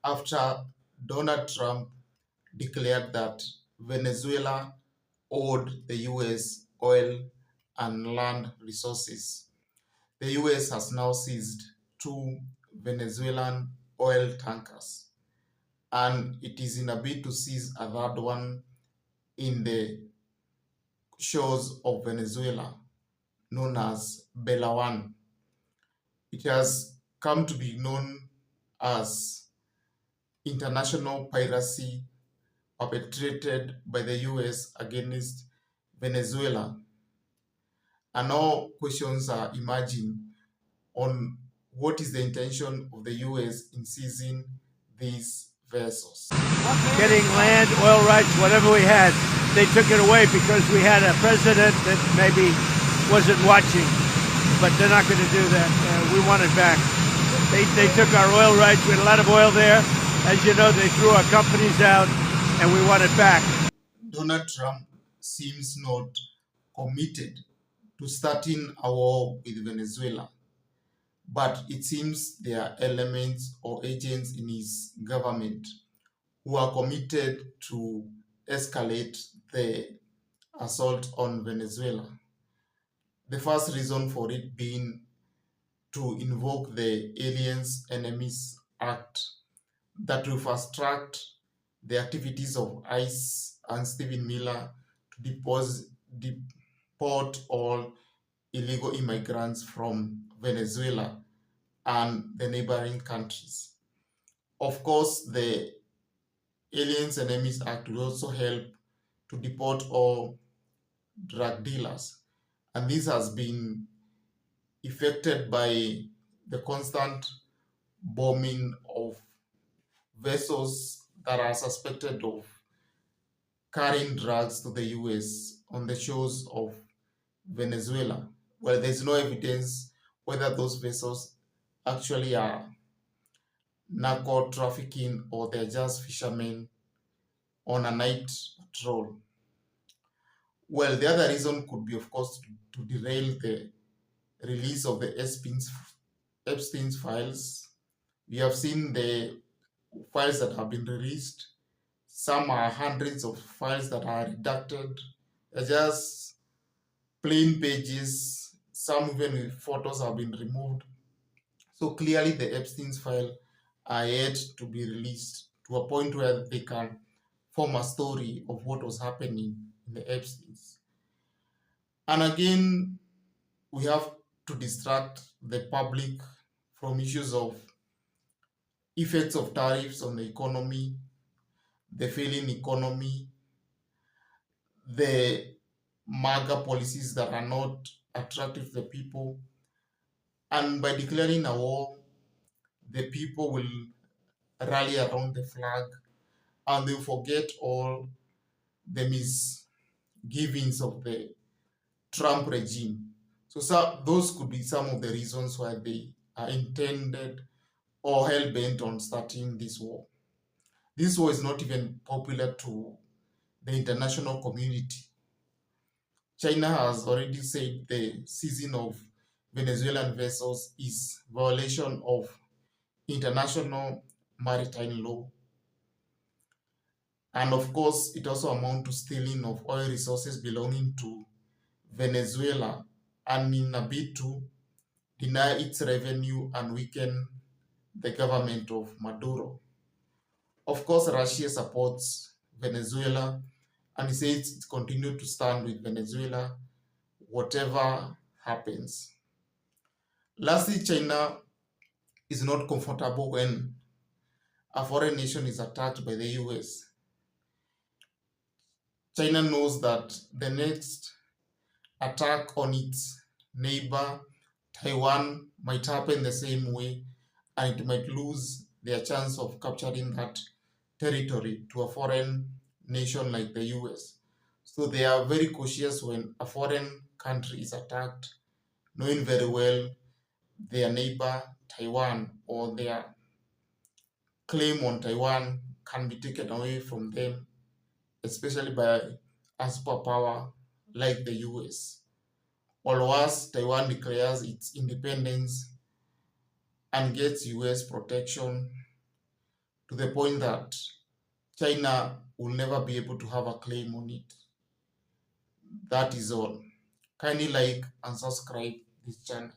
after Donald Trump declared that Venezuela owed the US oil and land resources. The US has now seized two Venezuelan oil tankers, and it is in a bid to seize a third one in the shores of Venezuela, known as Belawan. It has come to be known as international piracy perpetrated by the US against Venezuela. And now questions are emerging on what is the intention of the US in seizing these vessels. Getting land, oil rights, whatever we had, they took it away because we had a president that maybe wasn't watching. But they're not going to do that. We want it back. They took our oil rights. We had a lot of oil there. As you know, they threw our companies out, and we want it back. Donald Trump seems not committed to starting a war with Venezuela, but it seems there are elements or agents in his government who are committed to escalate the assault on Venezuela. The first reason for it being to invoke the Aliens Enemies Act that will fast track the activities of ICE and Stephen Miller to deport all illegal immigrants from Venezuela and the neighboring countries. Of course, the Aliens Enemies Act will also help to deport all drug dealers, and this has been affected by the constant bombing of vessels that are suspected of carrying drugs to the US on the shores of Venezuela. Well, there's no evidence whether those vessels actually are narco trafficking or they're just fishermen on a night patrol. Well, the other reason could be, of course, to derail the release of the Epstein's files. We have seen the files that have been released. Some are hundreds of files that are redacted. They're just plain pages. Some even with photos have been removed. So clearly the Epstein's file are yet to be released to a point where they can form a story of what was happening in the Epstein's. And again, we have to distract the public from issues of effects of tariffs on the economy, the failing economy, the MAGA policies that are not attractive to the people. And by declaring a war, the people will rally around the flag and they'll forget all the misgivings of the Trump regime. So those could be some of the reasons why they are intended or hell-bent on starting this war. This war is not even popular to the international community. China has already said the seizing of Venezuelan vessels is violation of international maritime law. And of course, it also amounts to stealing of oil resources belonging to Venezuela and in a bid to deny its revenue and weaken the government of Maduro. Of course, Russia supports Venezuela and it says it continues to stand with Venezuela whatever happens. Lastly, China is not comfortable when a foreign nation is attacked by the US. China knows that the next attack on its neighbor, Taiwan, might happen the same way, and it might lose their chance of capturing that territory to a foreign nation like the US. So they are very cautious when a foreign country is attacked, knowing very well their neighbor, Taiwan, or their claim on Taiwan can be taken away from them, especially by a superpower like the US. Or worse, Taiwan declares its independence and gets US protection to the point that China will never be able to have a claim on it. That is all. Kindly like and subscribe this channel.